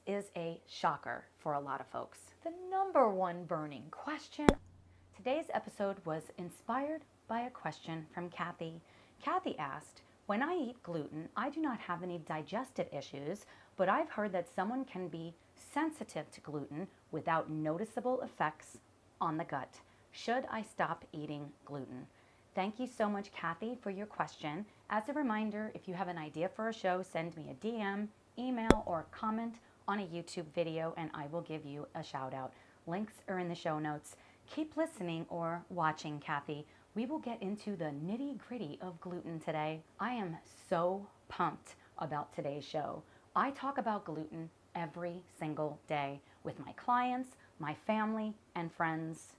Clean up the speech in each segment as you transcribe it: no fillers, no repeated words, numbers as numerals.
is a shocker for a lot of folks. The number one burning question. Today's episode was inspired by a question from Kathy. Kathy asked, when I eat gluten, I do not have any digestive issues, but I've heard that someone can be sensitive to gluten without noticeable effects on the gut. Should I stop eating gluten? Thank you so much, Kathy, for your question. As a reminder, if you have an idea for a show, send me a DM, email, or comment on a YouTube video, and I will give you a shout out. Links are in the show notes. Keep listening or watching, Kathy. We will get into the nitty-gritty of gluten today. I am so pumped about today's show. I talk about gluten every single day with my clients, my family, and friends.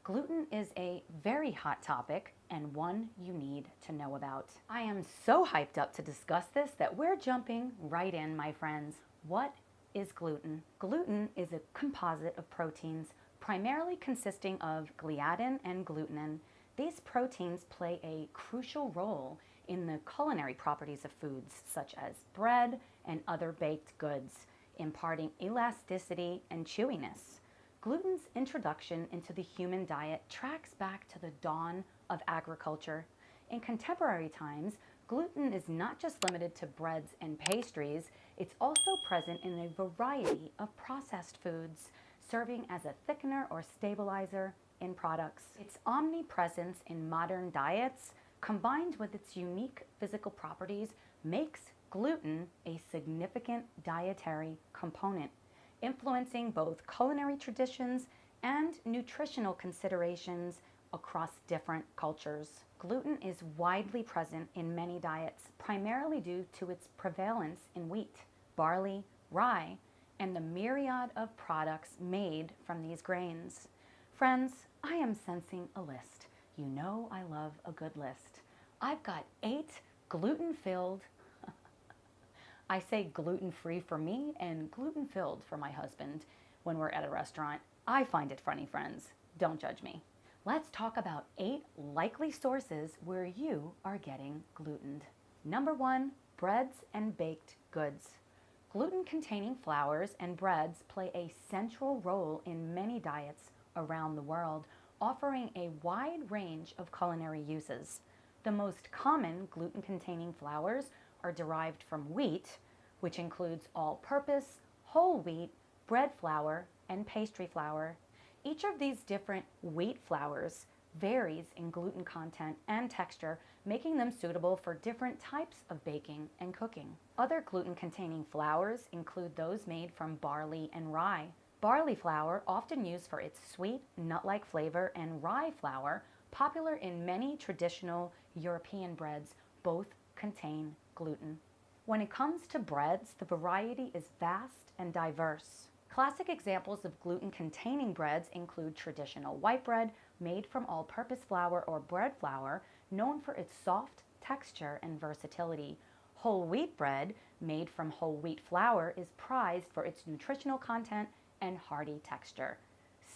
Gluten is a very hot topic and one you need to know about. I am so hyped up to discuss this that we're jumping right in, my friends. What is gluten? Gluten is a composite of proteins primarily consisting of gliadin and glutenin. These proteins play a crucial role in the culinary properties of foods such as bread and other baked goods, imparting elasticity and chewiness. Gluten's introduction into the human diet tracks back to the dawn of agriculture. In contemporary times, gluten is not just limited to breads and pastries, it's also present in a variety of processed foods, serving as a thickener or stabilizer in products. Its omnipresence in modern diets, combined with its unique physical properties, makes gluten a significant dietary component, influencing both culinary traditions and nutritional considerations across different cultures. Gluten is widely present in many diets, primarily due to its prevalence in wheat, barley, rye, and the myriad of products made from these grains. Friends, I am sensing a list. You know I love a good list. I've got 8 gluten-filled I say gluten-free for me and gluten-filled for my husband when we're at a restaurant. I find it funny, friends. Don't judge me. Let's talk about 8 likely sources where you are getting glutened. Number 1, breads and baked goods. Gluten-containing flours and breads play a central role in many diets around the world, offering a wide range of culinary uses. The most common gluten-containing flours are derived from wheat, which includes all-purpose, whole wheat, bread flour, and pastry flour. Each of these different wheat flours varies in gluten content and texture, making them suitable for different types of baking and cooking. Other gluten-containing flours include those made from barley and rye. Barley flour, often used for its sweet, nut-like flavor, and rye flour, popular in many traditional European breads, both contain gluten. When it comes to breads, the variety is vast and diverse. Classic examples of gluten-containing breads include traditional white bread made from all-purpose flour or bread flour, known for its soft texture and versatility. Whole wheat bread, made from whole wheat flour, is prized for its nutritional content and hearty texture.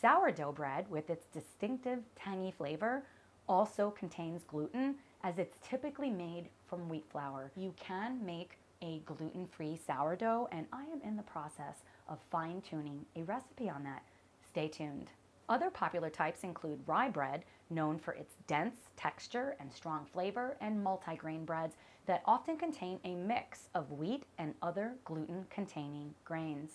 Sourdough bread, with its distinctive tangy flavor, also contains gluten, as it's typically made from wheat flour. You can make a gluten-free sourdough, and I am in the process of fine-tuning a recipe on that. Stay tuned. Other popular types include rye bread, known for its dense texture and strong flavor, and multigrain breads that often contain a mix of wheat and other gluten-containing grains.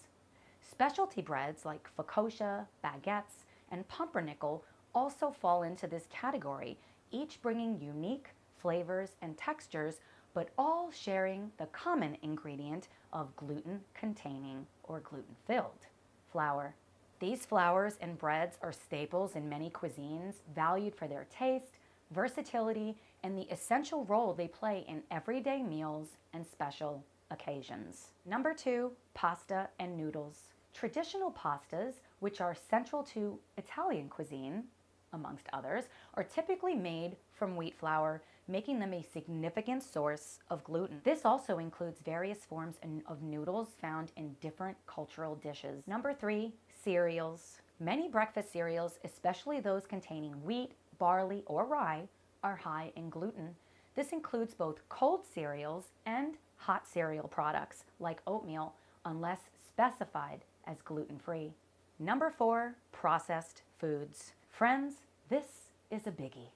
Specialty breads like focaccia, baguettes, and pumpernickel also fall into this category, each bringing unique flavors and textures, but all sharing the common ingredient of gluten-containing or gluten-filled flour. These flours and breads are staples in many cuisines, valued for their taste, versatility, and the essential role they play in everyday meals and special occasions. Number 2, pasta and noodles. Traditional pastas, which are central to Italian cuisine, amongst others, are typically made from wheat flour, making them a significant source of gluten. This also includes various forms of noodles found in different cultural dishes. Number 3, cereals. Many breakfast cereals, especially those containing wheat, barley, or rye, are high in gluten. This includes both cold cereals and hot cereal products like oatmeal, unless specified as gluten-free. Number 4, processed foods. Friends, this is a biggie.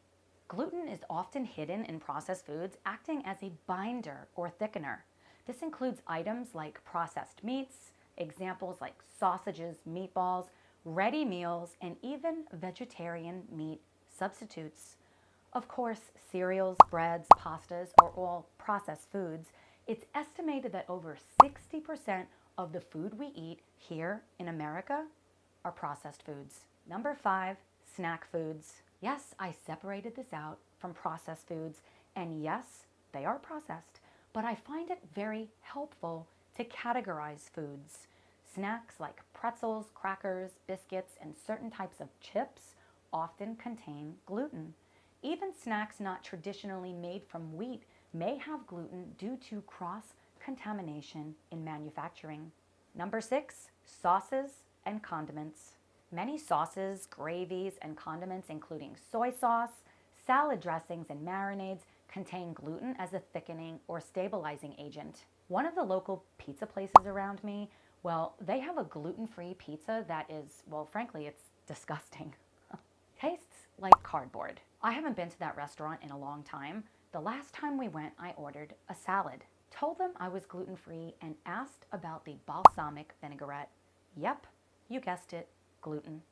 Gluten is often hidden in processed foods, acting as a binder or thickener. This includes items like processed meats, examples like sausages, meatballs, ready meals, and even vegetarian meat substitutes. Of course, cereals, breads, pastas are all processed foods. It's estimated that over 60% of the food we eat here in America are processed foods. Number 5, snack foods. Yes, I separated this out from processed foods, and yes, they are processed, but I find it very helpful to categorize foods. Snacks like pretzels, crackers, biscuits, and certain types of chips often contain gluten. Even snacks not traditionally made from wheat may have gluten due to cross-contamination in manufacturing. Number 6, sauces and condiments. Many sauces, gravies, and condiments, including soy sauce, salad dressings, and marinades, contain gluten as a thickening or stabilizing agent. One of the local pizza places around me, well, they have a gluten-free pizza that is, well, frankly, it's disgusting. Tastes like cardboard. I haven't been to that restaurant in a long time. The last time we went, I ordered a salad, told them I was gluten-free, and asked about the balsamic vinaigrette. Yep, you guessed it, gluten.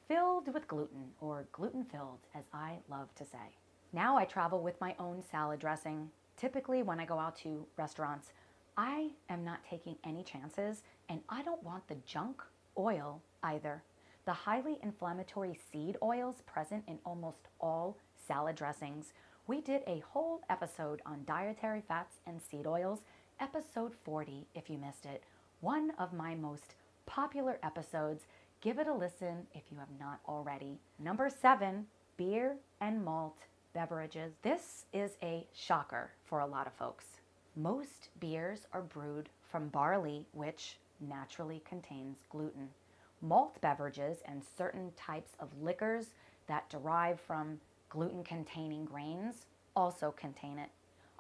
Filled with gluten, or gluten-filled, as I love to say. Now I travel with my own salad dressing. Typically, when I go out to restaurants, I am not taking any chances, and I don't want the junk oil either. The highly inflammatory seed oils present in almost all salad dressings. We did a whole episode on dietary fats and seed oils, episode 40 if you missed it. One of my most popular episodes. Give it a listen if you have not already. Number 7, beer and malt beverages. This is a shocker for a lot of folks. Most beers are brewed from barley, which naturally contains gluten. Malt beverages and certain types of liquors that derive from gluten-containing grains also contain it.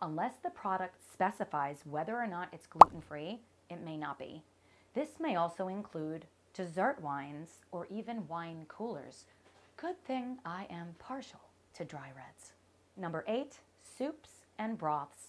Unless the product specifies whether or not it's gluten-free, it may not be. This may also include dessert wines or even wine coolers. Good thing I am partial to dry reds. Number 8, soups and broths.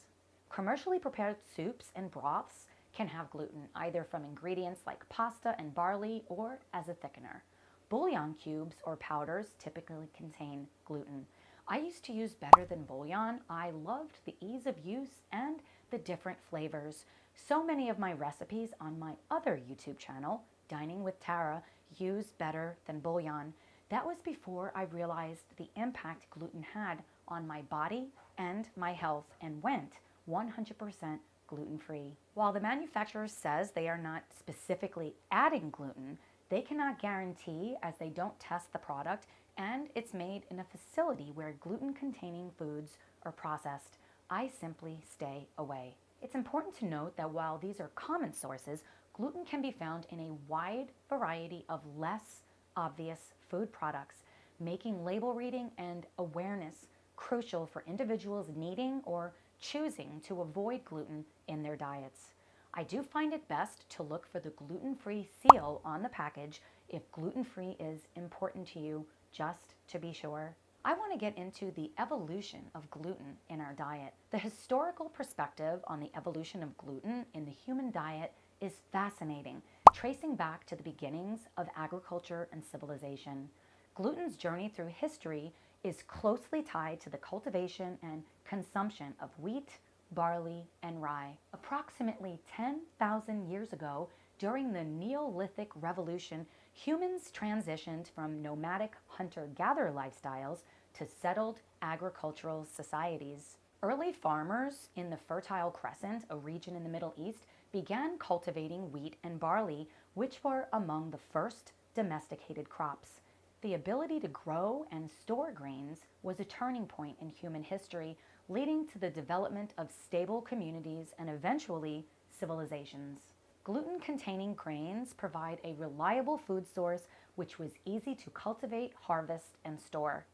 Commercially prepared soups and broths can have gluten, either from ingredients like pasta and barley or as a thickener. Bouillon cubes or powders typically contain gluten. I used to use Better Than Bouillon. I loved the ease of use and the different flavors. So many of my recipes on my other YouTube channel, Dining with Tara, use Better Than Bouillon. That was before I realized the impact gluten had on my body and my health and went 100% gluten-free. While the manufacturer says they are not specifically adding gluten, they cannot guarantee as they don't test the product, and it's made in a facility where gluten-containing foods are processed. I simply stay away. It's important to note that while these are common sources, gluten can be found in a wide variety of less obvious food products, making label reading and awareness crucial for individuals needing or choosing to avoid gluten in their diets. I do find it best to look for the gluten-free seal on the package if gluten-free is important to you, just to be sure. I want to get into the evolution of gluten in our diet. The historical perspective on the evolution of gluten in the human diet is fascinating, tracing back to the beginnings of agriculture and civilization. Gluten's journey through history is closely tied to the cultivation and consumption of wheat, barley, and rye. Approximately 10,000 years ago, during the Neolithic Revolution, humans transitioned from nomadic hunter-gatherer lifestyles to settled agricultural societies. Early farmers in the Fertile Crescent, a region in the Middle East, began cultivating wheat and barley, which were among the first domesticated crops. The ability to grow and store grains was a turning point in human history, leading to the development of stable communities and eventually civilizations. Gluten-containing grains provide a reliable food source which was easy to cultivate, harvest, and store.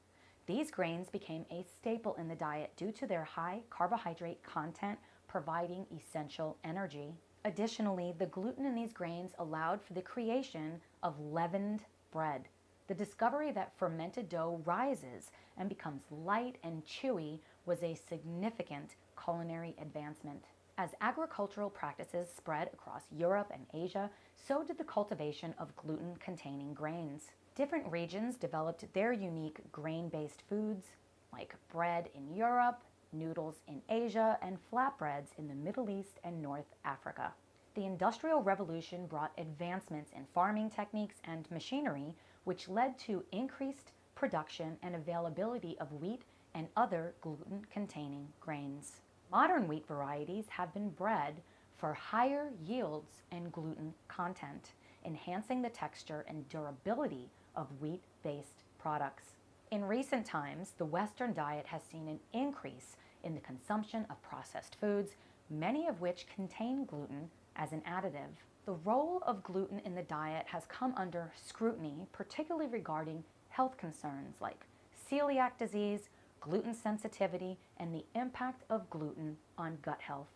These grains became a staple in the diet due to their high carbohydrate content, providing essential energy. Additionally, the gluten in these grains allowed for the creation of leavened bread. The discovery that fermented dough rises and becomes light and chewy was a significant culinary advancement. As agricultural practices spread across Europe and Asia, so did the cultivation of gluten-containing grains. Different regions developed their unique grain-based foods, like bread in Europe, noodles in Asia, and flatbreads in the Middle East and North Africa. The Industrial Revolution brought advancements in farming techniques and machinery, which led to increased production and availability of wheat and other gluten-containing grains. Modern wheat varieties have been bred for higher yields and gluten content, enhancing the texture and durability of wheat-based products. In recent times, the Western diet has seen an increase in the consumption of processed foods, many of which contain gluten as an additive. The role of gluten in the diet has come under scrutiny, particularly regarding health concerns like celiac disease, gluten sensitivity, and the impact of gluten on gut health.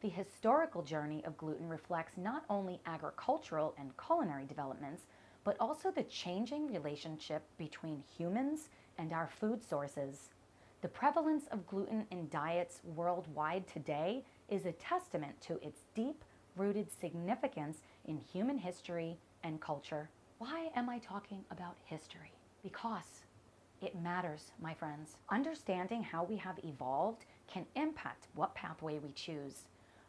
The historical journey of gluten reflects not only agricultural and culinary developments, but also the changing relationship between humans and our food sources. The prevalence of gluten in diets worldwide today is a testament to its deep-rooted significance in human history and culture. Why am I talking about history? Because it matters, my friends. Understanding how we have evolved can impact what pathway we choose.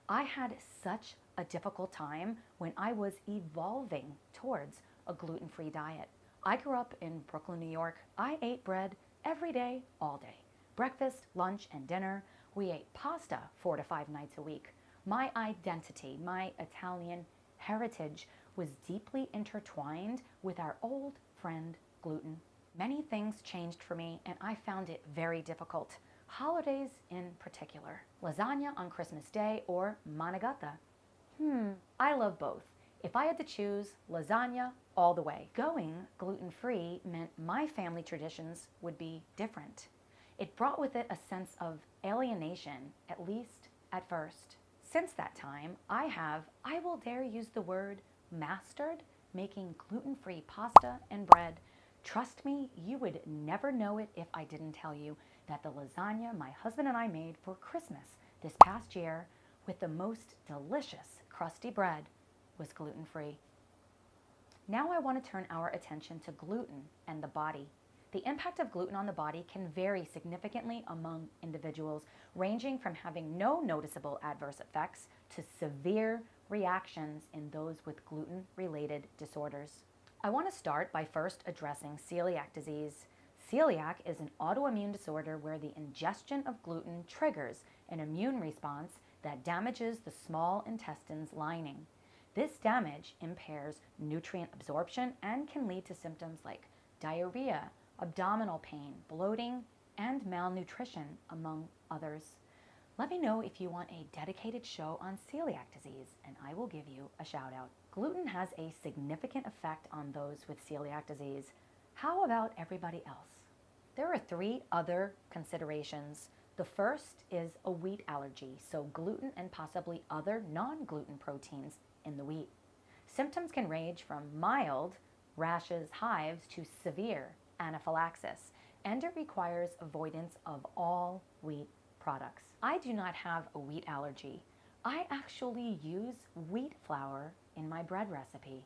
I had such a difficult time when I was evolving towards a gluten-free diet. I grew up in Brooklyn, New York. I ate bread every day, all day. Breakfast, lunch, and dinner. We ate pasta 4 to 5 nights a week. My identity, my Italian heritage was deeply intertwined with our old friend gluten. Many things changed for me, and I found it very difficult. Holidays in particular. Lasagna on Christmas Day or manigatta. I love both. If I had to choose, lasagna all the way. Going gluten-free meant my family traditions would be different. It brought with it a sense of alienation, at least at first. Since that time, I will dare use the word, mastered making gluten-free pasta and bread. Trust me, you would never know it if I didn't tell you that the lasagna my husband and I made for Christmas this past year with the most delicious crusty bread was gluten-free. Now I want to turn our attention to gluten and the body. The impact of gluten on the body can vary significantly among individuals, ranging from having no noticeable adverse effects to severe reactions in those with gluten-related disorders. I want to start by first addressing celiac disease. Celiac is an autoimmune disorder where the ingestion of gluten triggers an immune response that damages the small intestine's lining. This damage impairs nutrient absorption and can lead to symptoms like diarrhea, abdominal pain, bloating, and malnutrition, among others. Let me know if you want a dedicated show on celiac disease, and I will give you a shout out. Gluten has a significant effect on those with celiac disease. How about everybody else? There are 3 other considerations. The first is a wheat allergy, so gluten and possibly other non-gluten proteins in the wheat. Symptoms can range from mild, rashes, hives, to severe anaphylaxis, and it requires avoidance of all wheat products. I do not have a wheat allergy. I actually use wheat flour in my bread recipe.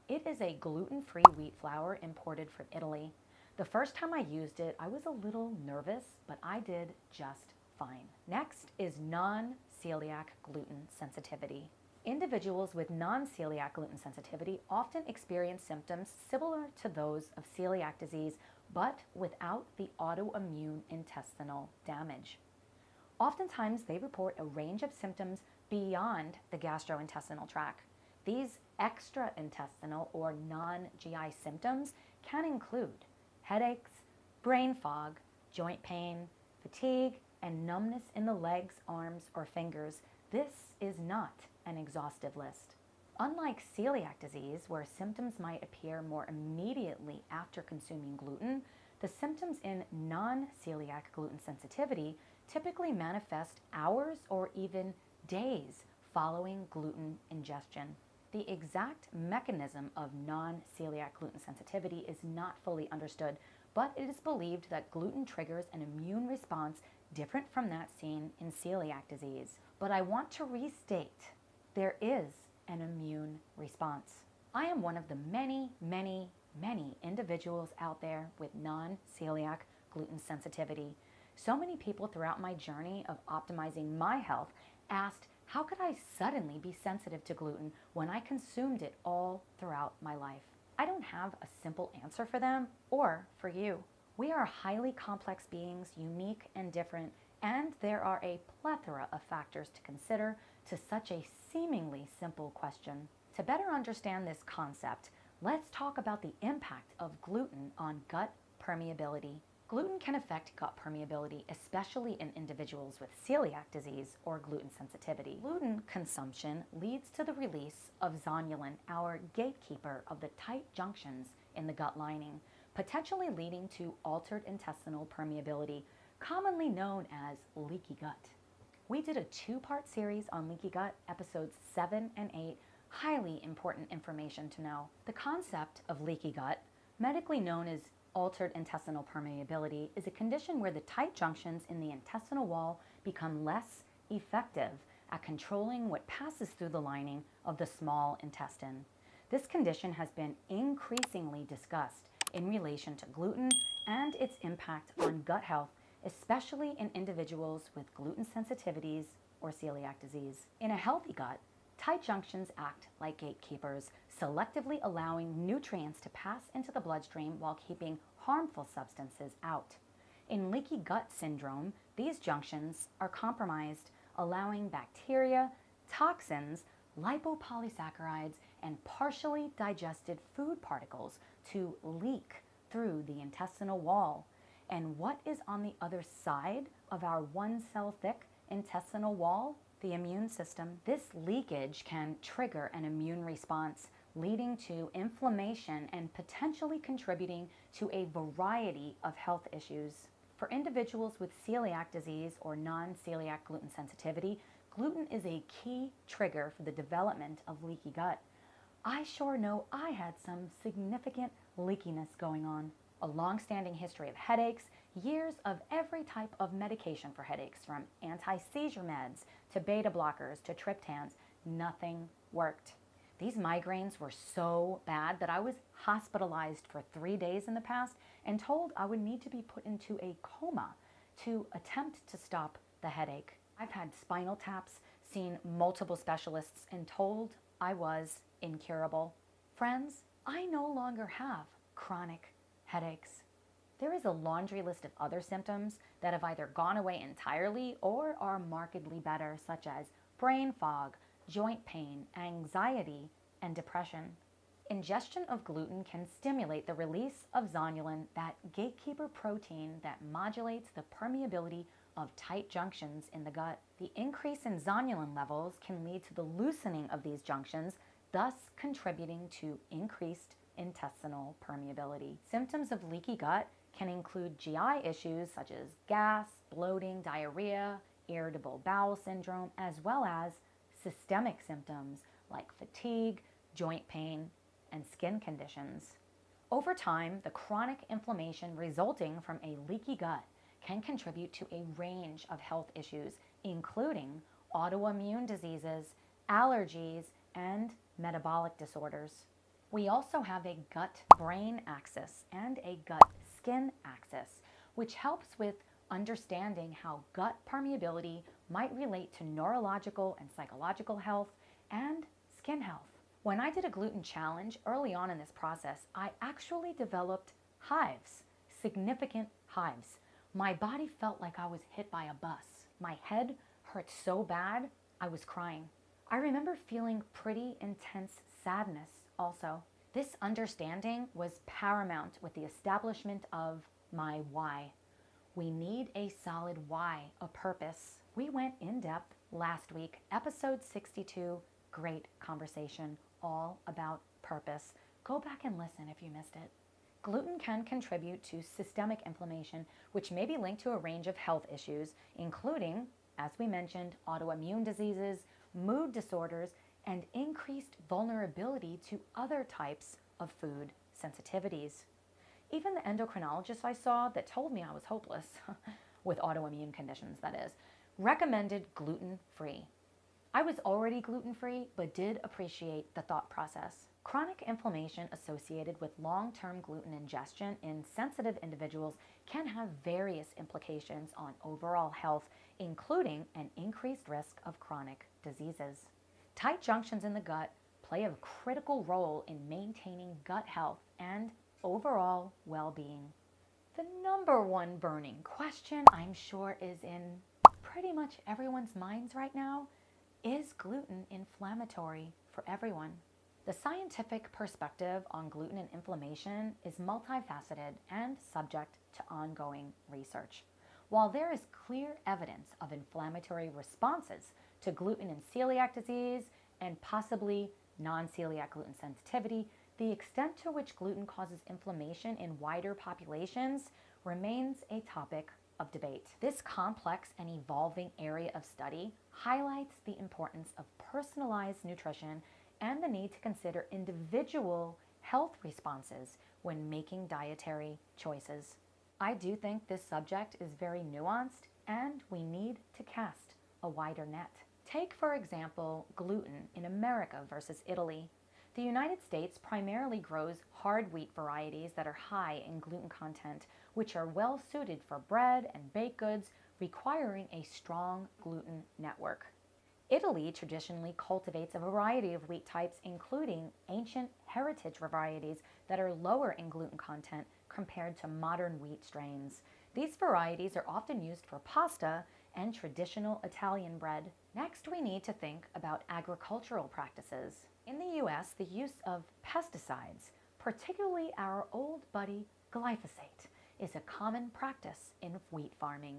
It is a gluten-free wheat flour imported from Italy. The first time I used it, I was a little nervous, but I did just fine. Next is non-celiac gluten sensitivity. Individuals with non-celiac gluten sensitivity often experience symptoms similar to those of celiac disease, but without the autoimmune intestinal damage. Oftentimes, they report a range of symptoms beyond the gastrointestinal tract. These extra-intestinal or non-GI symptoms can include headaches, brain fog, joint pain, fatigue, and numbness in the legs, arms, or fingers. This is not an exhaustive list. Unlike celiac disease, where symptoms might appear more immediately after consuming gluten, the symptoms in non-celiac gluten sensitivity typically manifest hours or even days following gluten ingestion. The exact mechanism of non-celiac gluten sensitivity is not fully understood, but it is believed that gluten triggers an immune response different from that seen in celiac disease. But I want to restate, there is an immune response. I am one of the many individuals out there with non-celiac gluten sensitivity. So many people throughout my journey of optimizing my health asked, how could I suddenly be sensitive to gluten when I consumed it all throughout my life? I don't have a simple answer for them or for you. We are highly complex beings, unique and different, and there are a plethora of factors to consider to such a seemingly simple question. To better understand this concept, let's talk about the impact of gluten on gut permeability. Gluten can affect gut permeability, especially in individuals with celiac disease or gluten sensitivity. Gluten consumption leads to the release of zonulin, our gatekeeper of the tight junctions in the gut lining, potentially leading to altered intestinal permeability, commonly known as leaky gut. We did a two-part series on leaky gut, episodes 7 and 8, highly important information to know. The concept of leaky gut, medically known as altered intestinal permeability, is a condition where the tight junctions in the intestinal wall become less effective at controlling what passes through the lining of the small intestine. This condition has been increasingly discussed in relation to gluten and its impact on gut health, especially in individuals with gluten sensitivities or celiac disease. In a healthy gut, tight junctions act like gatekeepers, selectively allowing nutrients to pass into the bloodstream while keeping harmful substances out. In leaky gut syndrome, these junctions are compromised, allowing bacteria, toxins, lipopolysaccharides, and partially digested food particles to leak through the intestinal wall. And what is on the other side of our one-cell thick intestinal wall? The immune system. This leakage can trigger an immune response, leading to inflammation and potentially contributing to a variety of health issues. For individuals with celiac disease or non-celiac gluten sensitivity, gluten is a key trigger for the development of leaky gut. I sure know I had some significant leakiness going on. A long-standing history of headaches, years of every type of medication for headaches, from anti-seizure meds to beta blockers to triptans, nothing worked. These migraines were so bad that I was hospitalized for 3 days in the past and told I would need to be put into a coma to attempt to stop the headache. I've had spinal taps, seen multiple specialists, and told I was incurable. Friends, I no longer have chronic headaches. There is a laundry list of other symptoms that have either gone away entirely or are markedly better, such as brain fog, joint pain, anxiety, and depression. Ingestion of gluten can stimulate the release of zonulin, that gatekeeper protein that modulates the permeability of tight junctions in the gut. The increase in zonulin levels can lead to the loosening of these junctions, thus contributing to increased intestinal permeability. Symptoms of leaky gut can include GI issues such as gas, bloating, diarrhea, irritable bowel syndrome, as well as systemic symptoms like fatigue, joint pain, and skin conditions. Over time, the chronic inflammation resulting from a leaky gut can contribute to a range of health issues, including autoimmune diseases, allergies, and metabolic disorders. We also have a gut-brain axis and a gut-skin axis, which helps with understanding how gut permeability might relate to neurological and psychological health and skin health. When I did a gluten challenge early on in this process, I actually developed hives, significant hives. My body felt like I was hit by a bus. My head hurt so bad, I was crying. I remember feeling pretty intense sadness also. This understanding was paramount with the establishment of my why. We need a solid why, a purpose. We went in depth last week, episode 62, great conversation, all about purpose. Go back and listen if you missed it. Gluten can contribute to systemic inflammation, which may be linked to a range of health issues, including, as we mentioned, autoimmune diseases, mood disorders, and increased vulnerability to other types of food sensitivities. Even the endocrinologist I saw that told me I was hopeless, with autoimmune conditions that is, recommended gluten-free. I was already gluten-free, but did appreciate the thought process. Chronic inflammation associated with long-term gluten ingestion in sensitive individuals can have various implications on overall health, including an increased risk of chronic diseases. Tight junctions in the gut play a critical role in maintaining gut health and overall well-being. The number one burning question I'm sure is in pretty much everyone's minds right now: is gluten inflammatory for everyone? The scientific perspective on gluten and inflammation is multifaceted and subject to ongoing research. While there is clear evidence of inflammatory responses to gluten in celiac disease and possibly non-celiac gluten sensitivity, the extent to which gluten causes inflammation in wider populations remains a topic of debate. This complex and evolving area of study highlights the importance of personalized nutrition and the need to consider individual health responses when making dietary choices. I do think this subject is very nuanced and we need to cast a wider net. Take, for example, gluten in America versus Italy. The United States primarily grows hard wheat varieties that are high in gluten content, which are well suited for bread and baked goods, requiring a strong gluten network. Italy traditionally cultivates a variety of wheat types, including ancient heritage varieties that are lower in gluten content compared to modern wheat strains. These varieties are often used for pasta and traditional Italian bread. Next, we need to think about agricultural practices. In the US, the use of pesticides, particularly our old buddy glyphosate, is a common practice in wheat farming.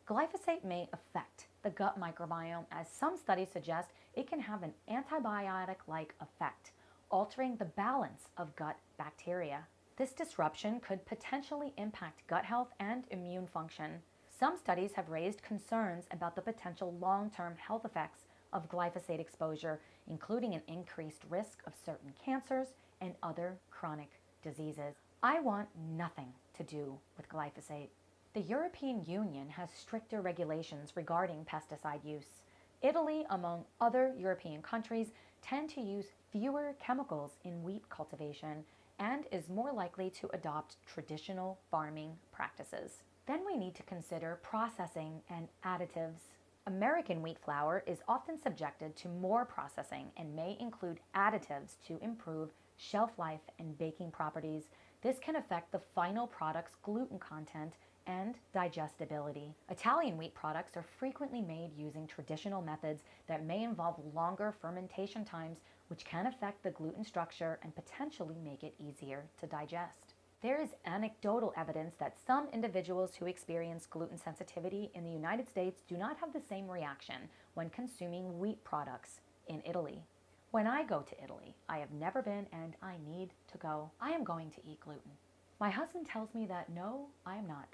Glyphosate may affect the gut microbiome, as some studies suggest it can have an antibiotic-like effect, altering the balance of gut bacteria. This disruption could potentially impact gut health and immune function. Some studies have raised concerns about the potential long-term health effects of glyphosate exposure, including an increased risk of certain cancers and other chronic diseases. I want nothing to do with glyphosate. The European Union has stricter regulations regarding pesticide use. Italy, among other European countries, tend to use fewer chemicals in wheat cultivation and is more likely to adopt traditional farming practices. Then we need to consider processing and additives. American wheat flour is often subjected to more processing and may include additives to improve shelf life and baking properties. This can affect the final product's gluten content and digestibility. Italian wheat products are frequently made using traditional methods that may involve longer fermentation times, which can affect the gluten structure and potentially make it easier to digest. There is anecdotal evidence that some individuals who experience gluten sensitivity in the United States do not have the same reaction when consuming wheat products in Italy. When I go to Italy, I have never been and I need to go. I am going to eat gluten. My husband tells me that no, I am not.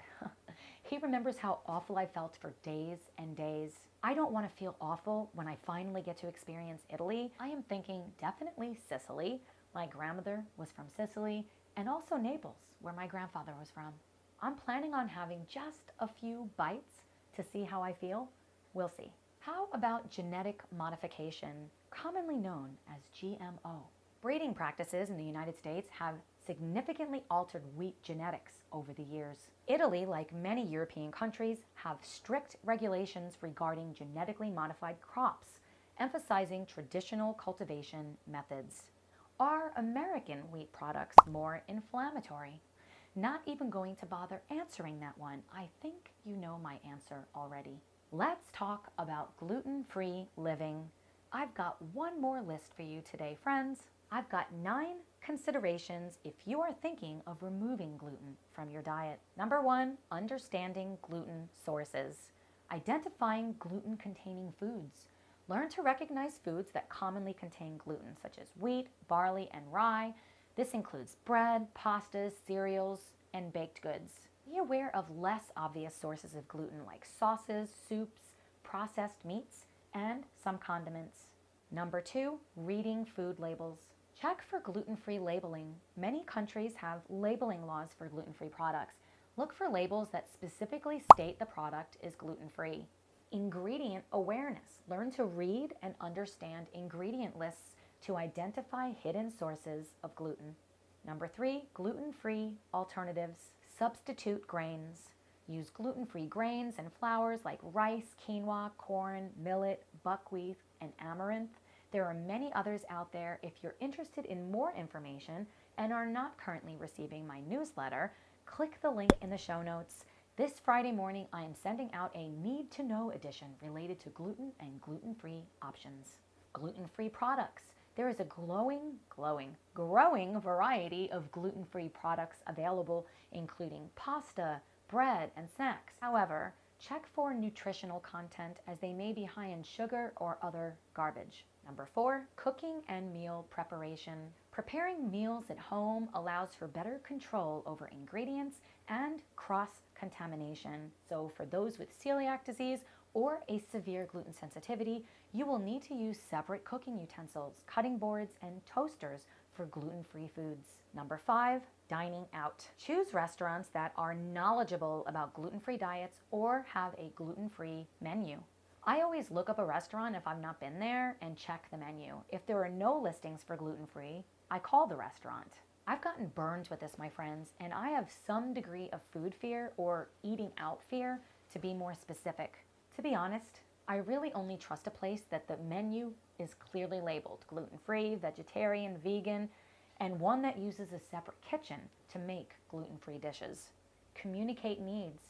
He remembers how awful I felt for days and days. I don't want to feel awful when I finally get to experience Italy. I am thinking definitely Sicily. My grandmother was from Sicily, and also Naples, where my grandfather was from. I'm planning on having just a few bites to see how I feel. We'll see. How about genetic modification, commonly known as GMO? Breeding practices in the United States have significantly altered wheat genetics over the years. Italy, like many European countries, have strict regulations regarding genetically modified crops, emphasizing traditional cultivation methods. Are American wheat products more inflammatory? Not even going to bother answering that one. I think you know my answer already. Let's talk about gluten-free living. I've got one more list for you today, friends. I've got 9 considerations if you are thinking of removing gluten from your diet. Number 1, understanding gluten sources. Identifying gluten-containing foods. Learn to recognize foods that commonly contain gluten, such as wheat, barley, and rye. This includes bread, pastas, cereals, and baked goods. Be aware of less obvious sources of gluten like sauces, soups, processed meats, and some condiments. Number 2, reading food labels. Check for gluten-free labeling. Many countries have labeling laws for gluten-free products. Look for labels that specifically state the product is gluten-free. Ingredient awareness. Learn to read and understand ingredient lists to identify hidden sources of gluten. Number 3, gluten-free alternatives. Substitute grains. Use gluten-free grains and flours like rice, quinoa, corn, millet, buckwheat, and amaranth. There are many others out there. If you're interested in more information and are not currently receiving my newsletter, click the link in the show notes. This Friday morning, I am sending out a need-to-know edition related to gluten and gluten-free options. Gluten-free products. There is a growing variety of gluten-free products available, including pasta, bread, and snacks. However, check for nutritional content as they may be high in sugar or other garbage. Number 4, cooking and meal preparation. Preparing meals at home allows for better control over ingredients and cross-contamination. So for those with celiac disease or a severe gluten sensitivity, you will need to use separate cooking utensils, cutting boards, and toasters for gluten-free foods. Number 5, dining out. Choose restaurants that are knowledgeable about gluten-free diets or have a gluten-free menu. I always look up a restaurant if I've not been there and check the menu. If there are no listings for gluten-free, I call the restaurant. I've gotten burned with this, my friends, and I have some degree of food fear or eating out fear, to be more specific. To be honest, I really only trust a place that the menu is clearly labeled gluten-free, vegetarian, vegan, and one that uses a separate kitchen to make gluten-free dishes. Communicate needs.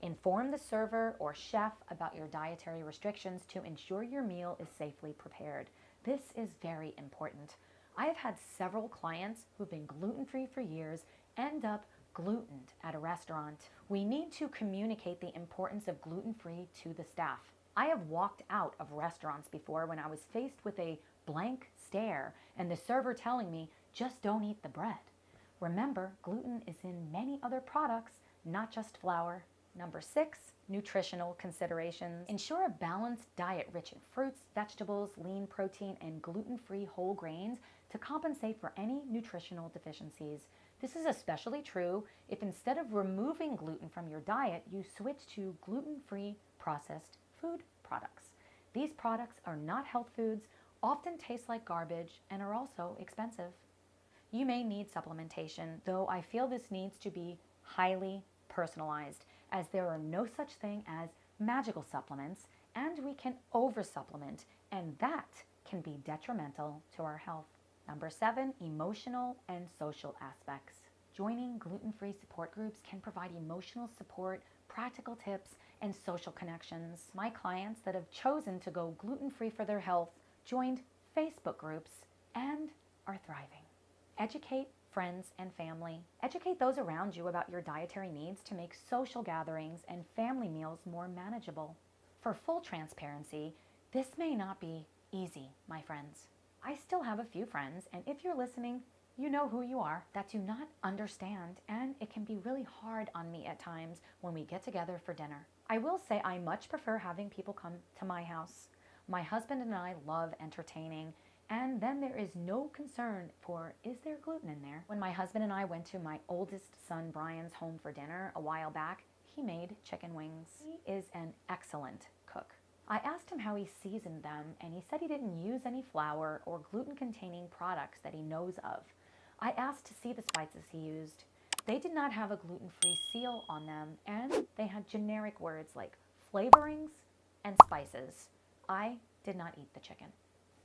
Inform the server or chef about your dietary restrictions to ensure your meal is safely prepared. This is very important. I have had several clients who've been gluten-free for years end up glutened at a restaurant. We need to communicate the importance of gluten-free to the staff. I have walked out of restaurants before when I was faced with a blank stare and the server telling me, just don't eat the bread. Remember, gluten is in many other products, not just flour. Number 6, nutritional considerations. Ensure a balanced diet rich in fruits, vegetables, lean protein, and gluten-free whole grains to compensate for any nutritional deficiencies. This is especially true if instead of removing gluten from your diet, you switch to gluten-free processed food products. These products are not health foods, often taste like garbage, and are also expensive. You may need supplementation, though I feel this needs to be highly personalized, as there are no such thing as magical supplements, and we can over-supplement, and that can be detrimental to our health. Number 7, emotional and social aspects. Joining gluten-free support groups can provide emotional support, practical tips, and social connections. My clients that have chosen to go gluten-free for their health joined Facebook groups and are thriving. Educate friends and family. Educate those around you about your dietary needs to make social gatherings and family meals more manageable. For full transparency, this may not be easy, my friends. I still have a few friends, and if you're listening, you know who you are, that do not understand, and it can be really hard on me at times when we get together for dinner. I will say I much prefer having people come to my house. My husband and I love entertaining, and then there is no concern for, is there gluten in there? When my husband and I went to my oldest son Brian's home for dinner a while back, he made chicken wings. He is an excellent cook. I asked him how he seasoned them, and he said he didn't use any flour or gluten-containing products that he knows of. I asked to see the spices he used. They did not have a gluten-free seal on them, and they had generic words like flavorings and spices. I did not eat the chicken.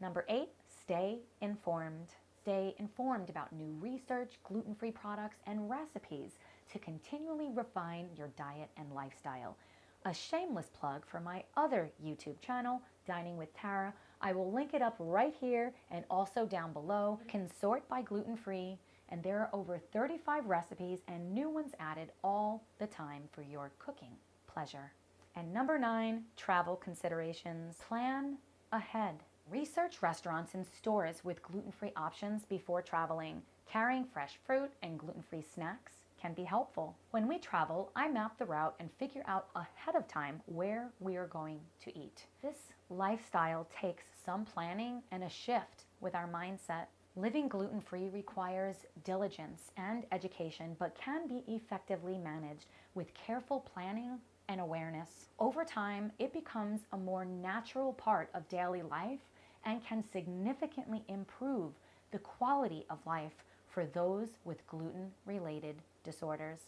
Number 8, stay informed. Stay informed about new research, gluten-free products, and recipes to continually refine your diet and lifestyle. A shameless plug for my other YouTube channel, Dining with Tara. I will link it up right here and also down below. You can sort by gluten-free, and there are over 35 recipes and new ones added all the time for your cooking pleasure. And number 9, travel considerations. Plan ahead. Research restaurants and stores with gluten-free options before traveling. Carrying fresh fruit and gluten-free snacks can be helpful. When we travel, I map the route and figure out ahead of time where we are going to eat. This lifestyle takes some planning and a shift with our mindset. Living gluten-free requires diligence and education, but can be effectively managed with careful planning and awareness. Over time, it becomes a more natural part of daily life and can significantly improve the quality of life for those with gluten-related disorders.